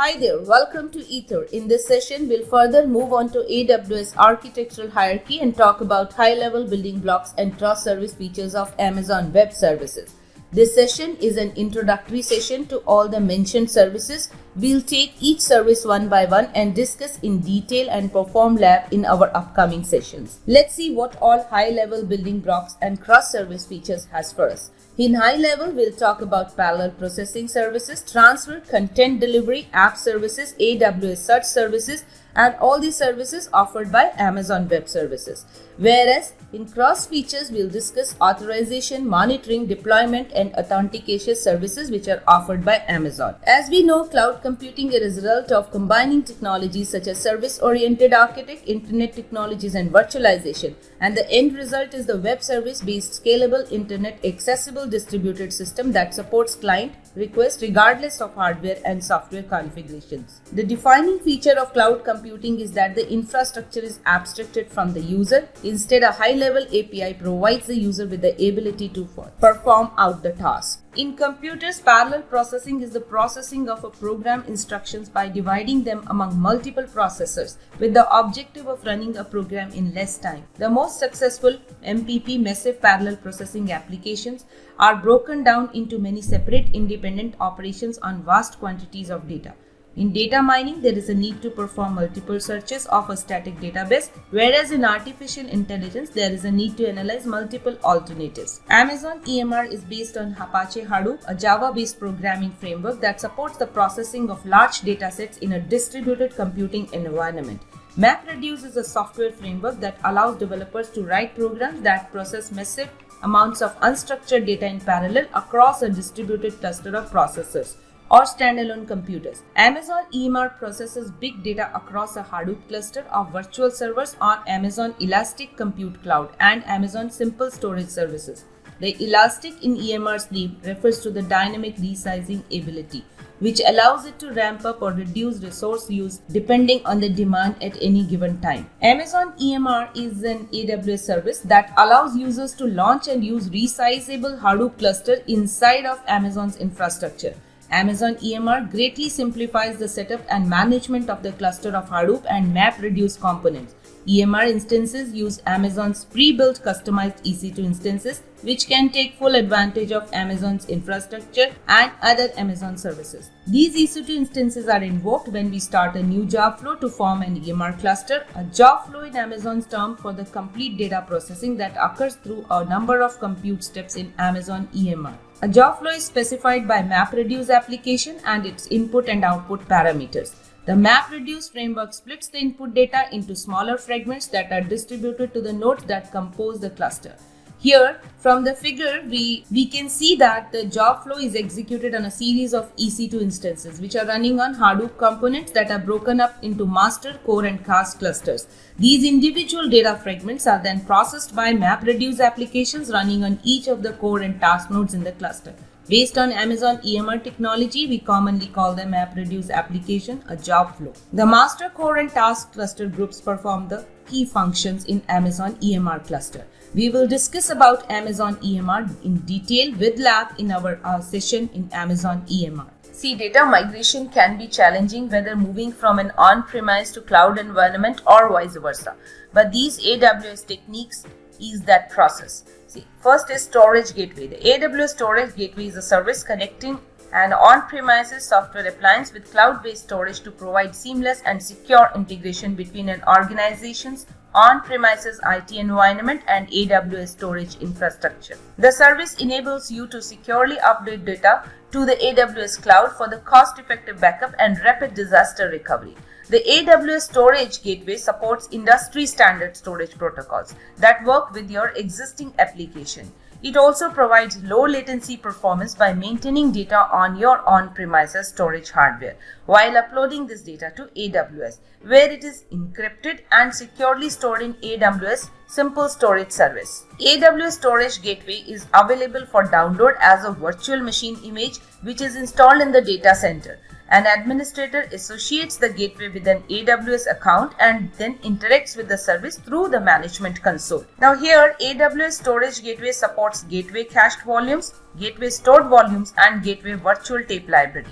Hi there, welcome to Aether. In this session, we'll further move on to AWS architectural hierarchy and talk about high-level building blocks and cross-service features of Amazon Web Services. This session is an introductory session to all the mentioned services. We'll take each service one by one and discuss in detail and perform lab in our upcoming sessions. Let's see what all high-level building blocks and cross-service features has for us. In high level, we'll talk about parallel processing services, transfer, content delivery, app services, AWS search services, and all these services offered by Amazon Web Services. Whereas in cross features, we'll discuss authorization, monitoring, deployment, and authentication services which are offered by Amazon. As we know, cloud computing is a result of combining technologies such as service-oriented architecture, internet technologies, and virtualization. And the end result is the web service-based scalable internet accessible distributed system that supports client requests regardless of hardware and software configurations. The defining feature of cloud computing is that the infrastructure is abstracted from the user. Instead, a high-level API provides the user with the ability to perform out the task. In computers, parallel processing is the processing of a program instructions by dividing them among multiple processors with the objective of running a program in less time. The most successful MPP massive parallel processing applications are broken down into many separate independent operations on vast quantities of data. In data mining, there is a need to perform multiple searches of a static database, whereas in artificial intelligence, there is a need to analyze multiple alternatives. Amazon EMR is based on Apache Hadoop, a Java-based programming framework that supports the processing of large datasets in a distributed computing environment. MapReduce is a software framework that allows developers to write programs that process massive amounts of unstructured data in parallel across a distributed cluster of processors or standalone computers. Amazon EMR processes big data across a Hadoop cluster of virtual servers on Amazon Elastic Compute Cloud and Amazon Simple Storage Services. The elastic in EMR's name refers to the dynamic resizing ability, which allows it to ramp up or reduce resource use depending on the demand at any given time. Amazon EMR is an AWS service that allows users to launch and use resizable Hadoop cluster inside of Amazon's infrastructure. Amazon EMR greatly simplifies the setup and management of the cluster of Hadoop and MapReduce components. EMR instances use Amazon's pre-built customized EC2 instances, which can take full advantage of Amazon's infrastructure and other Amazon services. These EC2 instances are invoked when we start a new job flow to form an EMR cluster. A job flow in Amazon's term for the complete data processing that occurs through a number of compute steps in Amazon EMR. A job flow is specified by MapReduce application and its input and output parameters. The MapReduce framework splits the input data into smaller fragments that are distributed to the nodes that compose the cluster. Here, from the figure, we can see that the job flow is executed on a series of EC2 instances, which are running on Hadoop components that are broken up into master, core, and cache clusters. These individual data fragments are then processed by MapReduce applications running on each of the core and task nodes in the cluster. Based on Amazon EMR technology, we commonly call the MapReduce application a job flow. The master, core, and task cluster groups perform the key functions in Amazon EMR cluster. We will discuss about Amazon EMR in detail with lab in our session in Amazon EMR. See, data migration can be challenging whether moving from an on-premise to cloud environment or vice versa. But these AWS techniques ease that process. See, first is storage gateway. The AWS storage gateway is a service connecting an on-premises software appliance with cloud-based storage to provide seamless and secure integration between an organization's on-premises IT environment and AWS storage infrastructure. The service enables you to securely update data to the AWS cloud for the cost-effective backup and rapid disaster recovery. The AWS Storage Gateway supports industry-standard storage protocols that work with your existing application. It also provides low latency performance by maintaining data on your on-premises storage hardware while uploading this data to AWS, where it is encrypted and securely stored in AWS Simple Storage Service. AWS Storage Gateway is available for download as a virtual machine image which is installed in the data center. An administrator associates the gateway with an AWS account and then interacts with the service through the management console. Now here, AWS Storage Gateway supports gateway cached volumes, gateway stored volumes, and gateway virtual tape library.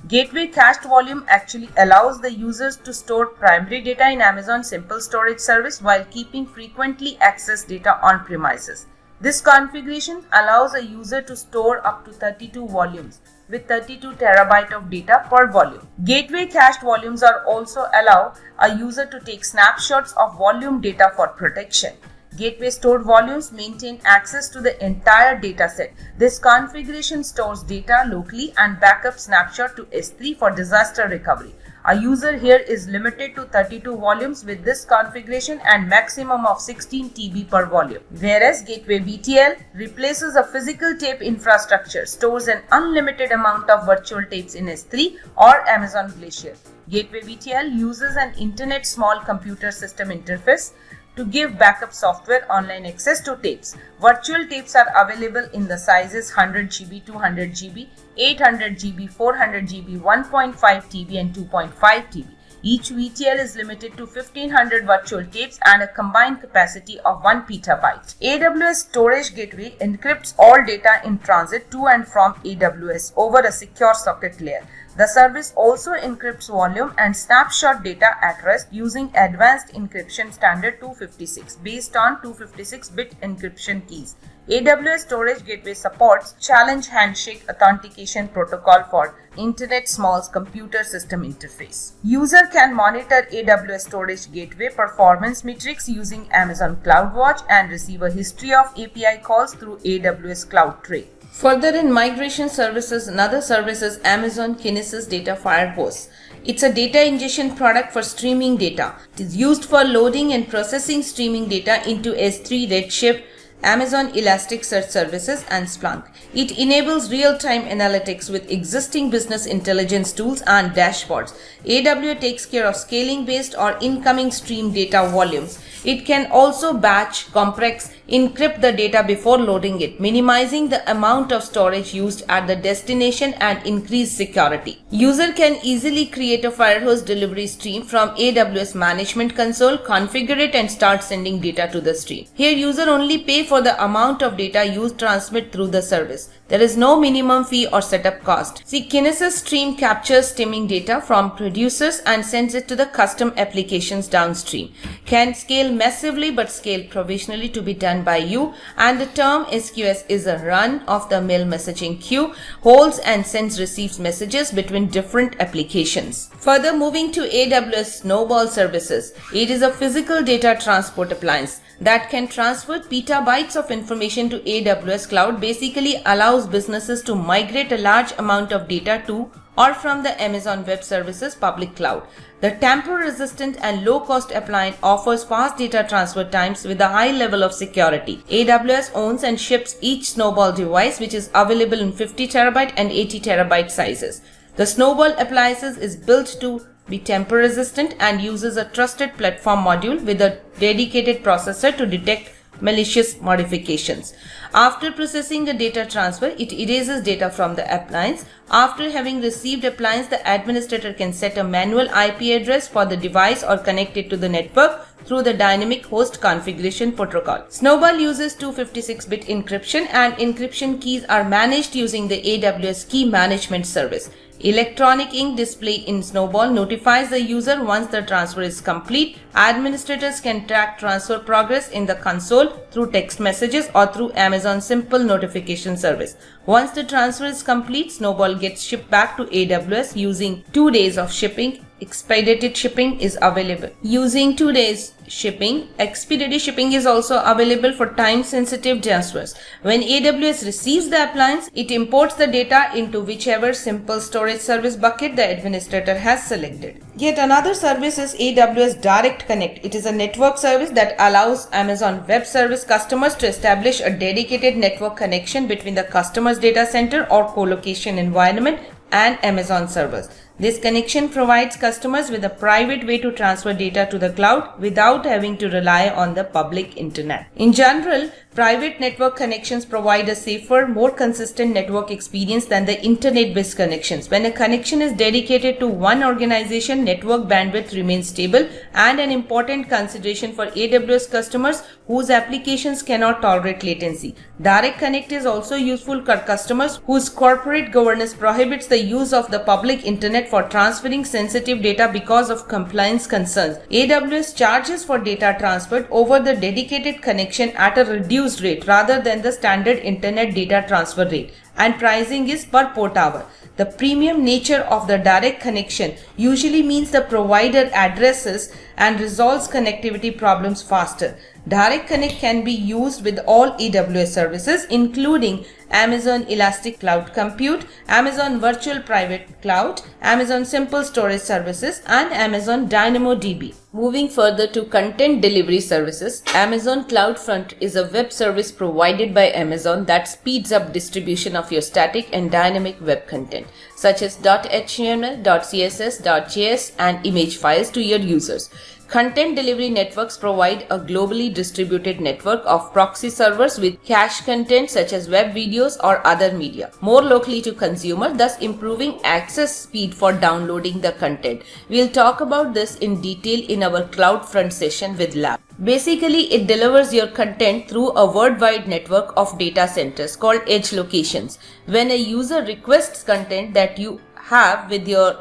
Gateway cached volume actually allows the users to store primary data in Amazon Simple Storage Service while keeping frequently accessed data on premises. This configuration allows a user to store up to 32 volumes with 32 terabyte of data per volume. Gateway cached volumes are also allow a user to take snapshots of volume data for protection. Gateway stored volumes maintain access to the entire dataset. This configuration stores data locally and backup snapshot to S3 for disaster recovery. A user here is limited to 32 volumes with this configuration and maximum of 16 TB per volume. Whereas Gateway VTL replaces a physical tape infrastructure, stores an unlimited amount of virtual tapes in S3 or Amazon Glacier. Gateway VTL uses an Internet Small Computer System interface to give backup software online access to tapes. Virtual tapes are available in the sizes 100 GB, 200 GB, 800 GB, 400 GB, 1.5 TB and 2.5 TB. Each VTL is limited to 1500 virtual tapes and a combined capacity of 1 petabyte. AWS Storage Gateway encrypts all data in transit to and from AWS over a secure socket layer. The service also encrypts volume and snapshot data at rest using advanced encryption standard 256 based on 256-bit encryption keys. AWS Storage Gateway supports Challenge Handshake Authentication Protocol for Internet Small Computer System Interface. User can monitor AWS Storage Gateway performance metrics using Amazon CloudWatch and receive a history of API calls through AWS Cloud Tray. Further in migration services, another service is Amazon Kinesis Data Firehose. It's a data ingestion product for streaming data. It is used for loading and processing streaming data into S3, Redshift, Amazon Elasticsearch services and Splunk. It enables real-time analytics with existing business intelligence tools and dashboards. AWS takes care of scaling based or incoming stream data volumes. It can also batch, compress, encrypt the data before loading it, minimizing the amount of storage used at the destination and increase security. User can easily create a Firehose delivery stream from AWS Management Console, configure it and start sending data to the stream. Here user only pay for the amount of data used transmit through the service. There is no minimum fee or setup cost. See, Kinesis Stream captures streaming data from producers and sends it to the custom applications downstream. Can scale massively but scale provisionally to be done by you, and the term SQS is a run-of-the-mill messaging queue, holds and sends receives messages between different applications. Further, moving to AWS Snowball services, it is a physical data transport appliance that can transfer petabytes of information to AWS Cloud. Basically allows businesses to migrate a large amount of data to or from the Amazon Web Services public cloud. The tamper-resistant and low-cost appliance offers fast data transfer times with a high level of security. AWS owns and ships each Snowball device, which is available in 50 terabyte and 80 terabyte sizes. The Snowball appliances is built to be tamper-resistant and uses a trusted platform module with a dedicated processor to detect malicious modifications. After processing a data transfer, it erases data from the appliance. After having received appliance, the administrator can set a manual IP address for the device or connect it to the network through the dynamic host configuration protocol. Snowball uses 256-bit encryption and encryption keys are managed using the AWS Key Management Service. Electronic ink display in Snowball notifies the user once the transfer is complete. Administrators can track transfer progress in the console through text messages or through Amazon Simple Notification Service. Once the transfer is complete, Snowball gets shipped back to AWS using 2 days of shipping. Expedited shipping is available. Using 2 days shipping, expedited shipping is also available for time-sensitive transfers. When AWS receives the appliance, it imports the data into whichever simple storage service bucket the administrator has selected. Yet another service is AWS Direct Connect. It is a network service that allows Amazon Web Service customers to establish a dedicated network connection between the customer's data center or co-location environment and Amazon servers. This connection provides customers with a private way to transfer data to the cloud without having to rely on the public internet. In general, private network connections provide a safer, more consistent network experience than the internet-based connections. When a connection is dedicated to one organization, network bandwidth remains stable, and an important consideration for AWS customers whose applications cannot tolerate latency. Direct connect is also useful for customers whose corporate governance prohibits the use of the public internet for transferring sensitive data because of compliance concerns. AWS charges for data transferred over the dedicated connection at a reduced rate rather than the standard internet data transfer rate, and pricing is per port hour. The premium nature of the direct connection usually means the provider addresses and resolves connectivity problems faster. Direct Connect can be used with all AWS services, including Amazon Elastic Cloud Compute, Amazon Virtual Private Cloud, Amazon Simple Storage Services, and Amazon DynamoDB. Moving further to content delivery services, Amazon CloudFront is a web service provided by Amazon that speeds up distribution of your static and dynamic web content, such as .html, .css, .js, and image files to your users. Content delivery networks provide a globally distributed network of proxy servers with cached content such as web videos or other media, more locally to consumer, thus improving access speed for downloading the content. We'll talk about this in detail in our CloudFront session with Lab. Basically, it delivers your content through a worldwide network of data centers called edge locations. When a user requests content that you have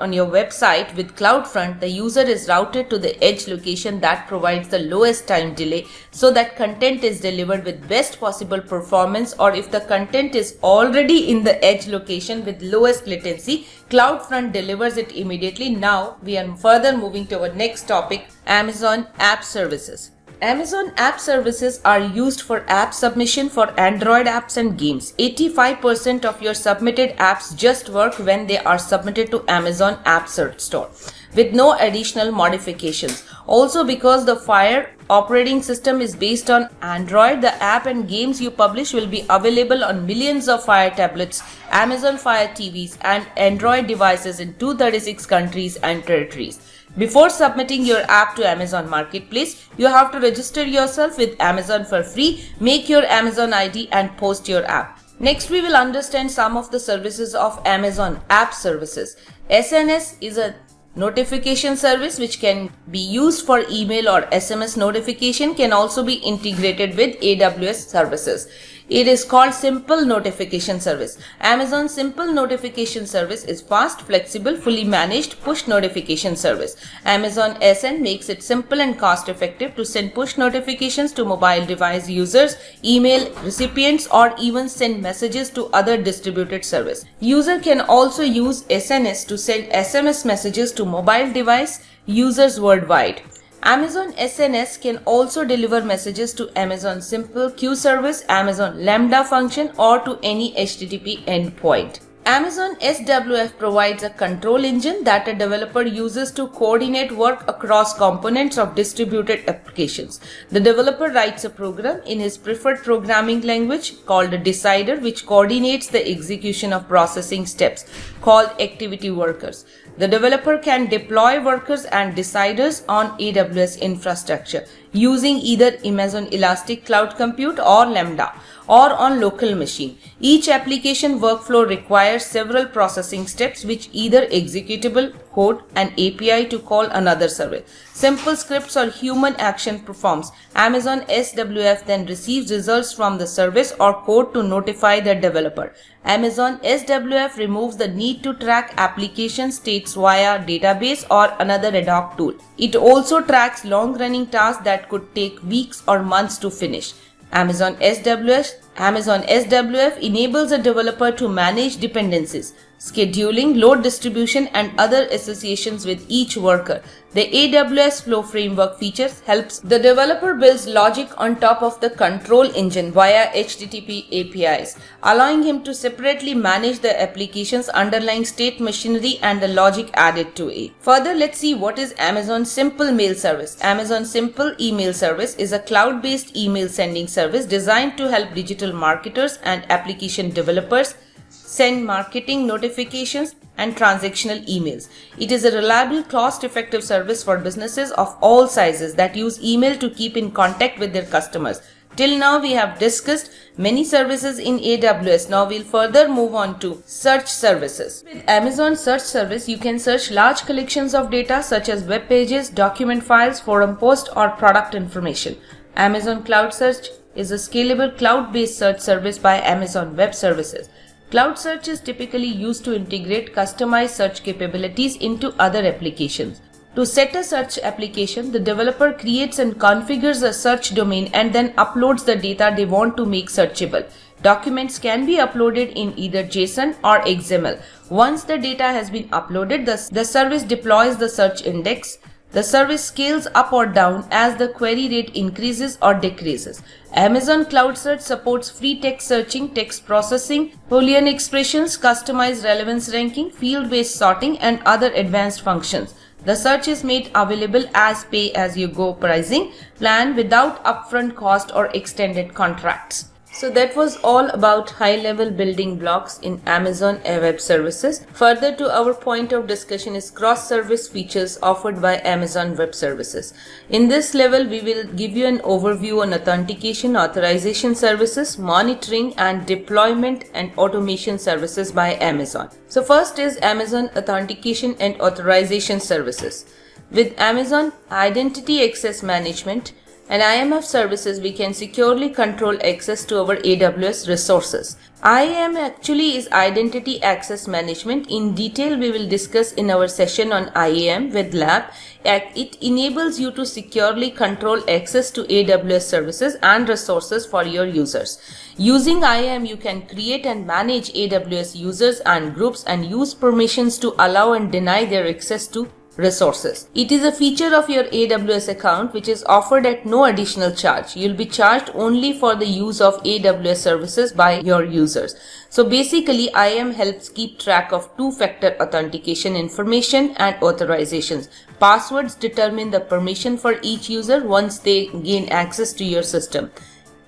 on your website with CloudFront, the user is routed to the edge location that provides the lowest time delay so that content is delivered with best possible performance, or if the content is already in the edge location with lowest latency, CloudFront delivers it immediately. Now we are further moving to our next topic, Amazon App Services. Amazon App Services are used for app submission for Android apps and games. 85% of your submitted apps just work when they are submitted to Amazon App Store with no additional modifications. Also, because the Fire operating system is based on Android, the app and games you publish will be available on millions of Fire tablets, Amazon Fire TVs, and Android devices in 236 countries and territories. Before submitting your app to Amazon Marketplace, you have to register yourself with Amazon for free, make your Amazon ID, and post your app. Next, we will understand some of the services of Amazon App Services. SNS is a notification service which can be used for email or SMS notification, can also be integrated with AWS services. It is called Simple Notification Service. Amazon Simple Notification Service is fast, flexible, fully managed push notification service. Amazon SN makes it simple and cost effective to send push notifications to mobile device users, email recipients, or even send messages to other distributed service. User can also use SNS to send SMS messages to mobile device users worldwide. Amazon SNS can also deliver messages to Amazon Simple Queue service, Amazon Lambda function, or to any HTTP endpoint. Amazon SWF provides a control engine that a developer uses to coordinate work across components of distributed applications. The developer writes a program in his preferred programming language called a decider, which coordinates the execution of processing steps called activity workers. The developer can deploy workers and deciders on AWS infrastructure using either Amazon Elastic Cloud Compute or Lambda, or on local machine. Each application workflow requires several processing steps, which either executable code and API to call another service. Simple scripts or human action performs. Amazon SWF then receives results from the service or code to notify the developer. Amazon SWF removes the need to track application states via database or another ad hoc tool. It also tracks long-running tasks that could take weeks or months to finish. Amazon SWF enables a developer to manage dependencies, scheduling, load distribution, and other associations with each worker. The AWS Flow Framework features helps the developer builds logic on top of the control engine via HTTP APIs, allowing him to separately manage the application's underlying state machinery and the logic added to it. Further, let's see what is Amazon Simple Mail Service. Amazon Simple Email Service is a cloud-based email sending service designed to help digital marketers and application developers send marketing notifications and transactional emails. It is a reliable, cost-effective service for businesses of all sizes that use email to keep in contact with their customers. Till now, we have discussed many services in AWS. Now we'll further move on to search services. With Amazon Search Service, you can search large collections of data such as web pages, document files, forum posts, or product information. Amazon Cloud Search is a scalable cloud-based search service by Amazon Web Services. Cloud Search is typically used to integrate customized search capabilities into other applications. To set a search application, the developer creates and configures a search domain and then uploads the data they want to make searchable. Documents can be uploaded in either JSON or XML. Once the data has been uploaded, the service deploys the search index. The service scales up or down as the query rate increases or decreases. Amazon Cloud Search supports free text searching, text processing, Boolean expressions, customized relevance ranking, field-based sorting, and other advanced functions. The search is made available as pay-as-you-go pricing plan without upfront cost or extended contracts. So that was all about high-level building blocks in Amazon Web Services. Further to our point of discussion is cross-service features offered by Amazon Web Services. In this level, we will give you an overview on authentication, authorization services, monitoring and deployment and automation services by Amazon. So first is Amazon Authentication and Authorization Services. With Amazon Identity Access Management and IAM services, we can securely control access to our AWS resources. IAM actually is Identity Access Management. In detail, we will discuss in our session on IAM with Lab. It enables you to securely control access to AWS services and resources for your users. Using IAM, you can create and manage AWS users and groups and use permissions to allow and deny their access to resources. It is a feature of your AWS account which is offered at no additional charge. You'll be charged only for the use of AWS services by your users. So basically, IAM helps keep track of two-factor authentication information and authorizations. Passwords determine the permission for each user once they gain access to your system.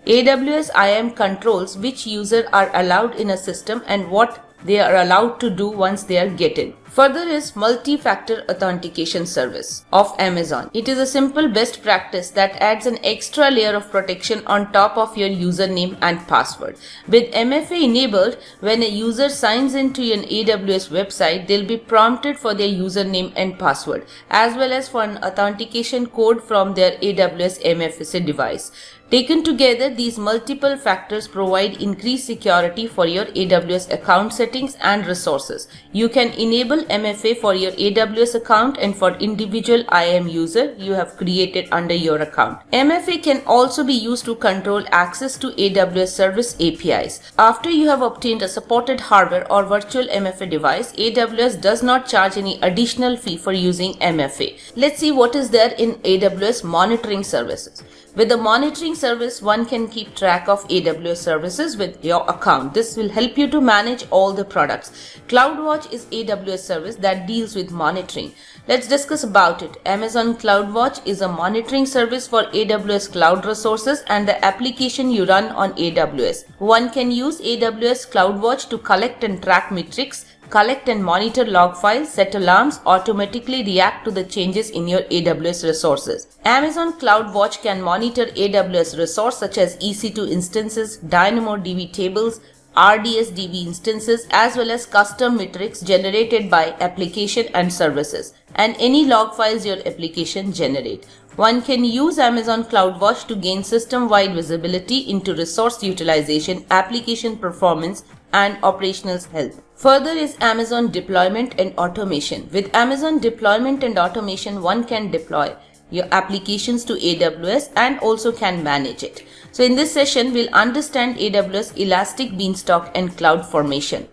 AWS IAM controls which users are allowed in a system and what they are allowed to do once they are get in. Further is Multi-Factor Authentication service of Amazon. It is a simple best practice that adds an extra layer of protection on top of your username and password. With MFA enabled, when a user signs into an AWS website, they'll be prompted for their username and password, as well as for an authentication code from their AWS MFA device. Taken together, these multiple factors provide increased security for your AWS account settings and resources. You can enable MFA for your AWS account and for individual IAM user you have created under your account. MFA can also be used to control access to AWS service APIs. After you have obtained a supported hardware or virtual MFA device, AWS does not charge any additional fee for using MFA. Let's see what is there in AWS monitoring services. With the monitoring service, one can keep track of AWS services with your account. This will help you to manage all the products. CloudWatch is AWS service that deals with monitoring. Let's discuss about it. Amazon CloudWatch is a monitoring service for AWS cloud resources and the application you run on AWS. One can use AWS CloudWatch to collect and track metrics, collect and monitor log files, set alarms, automatically react to the changes in your AWS resources. Amazon CloudWatch can monitor AWS resources such as EC2 instances, DynamoDB tables, RDS-DB instances, as well as custom metrics generated by application and services, and any log files your application generate. One can use Amazon CloudWatch to gain system-wide visibility into resource utilization, application performance, and operational health. Further is Amazon Deployment and Automation. With Amazon Deployment and Automation, one can deploy your applications to AWS and also can manage it. So in this session, we'll understand AWS Elastic Beanstalk and CloudFormation.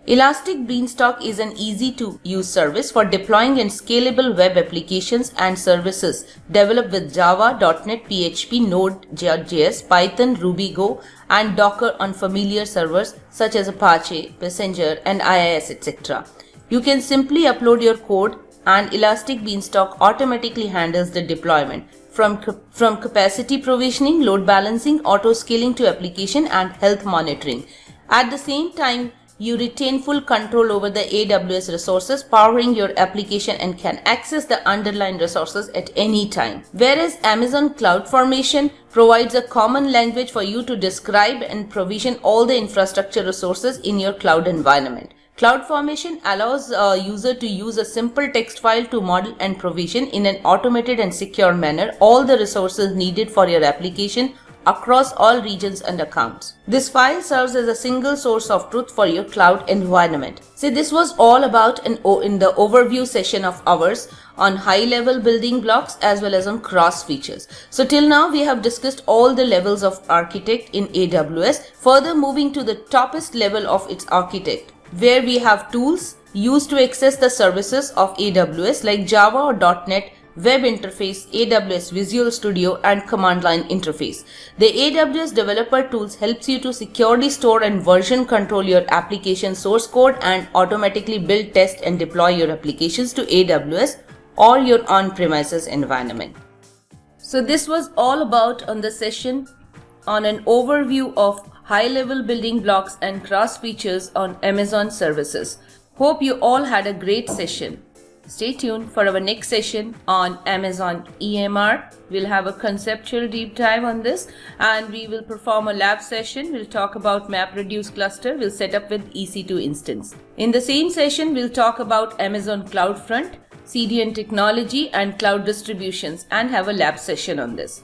Elastic Beanstalk is an easy-to-use service for deploying and scalable web applications and services developed with Java, .NET, PHP, Node.js, Python, Ruby, Go, and Docker on familiar servers such as Apache, Passenger, and IIS, etc. You can simply upload your code and Elastic Beanstalk automatically handles the deployment from capacity provisioning, load balancing, auto scaling to application and health monitoring. At the same time, you retain full control over the AWS resources powering your application and can access the underlying resources at any time. Whereas Amazon CloudFormation provides a common language for you to describe and provision all the infrastructure resources in your cloud environment. CloudFormation allows a user to use a simple text file to model and provision in an automated and secure manner all the resources needed for your application across all regions and accounts. This file serves as a single source of truth for your cloud environment. See, this was all about in the overview session of ours on high-level building blocks as well as on cross features. So till now we have discussed all the levels of architect in AWS, further moving to the toppest level of its architect, where we have tools used to access the services of AWS like Java or .NET, Web Interface, AWS Visual Studio and Command Line Interface. The AWS Developer Tools helps you to securely store and version control your application source code and automatically build, test and deploy your applications to AWS or your on-premises environment. So this was all about on the session on an overview of high-level building blocks and cross features on Amazon services. Hope you all had a great session. Stay tuned for our next session on Amazon EMR. We'll have a conceptual deep dive on this and we will perform a lab session. We'll talk about MapReduce cluster. We'll set up with EC2 instance. In the same session, we'll talk about Amazon CloudFront, CDN technology and cloud distributions and have a lab session on this.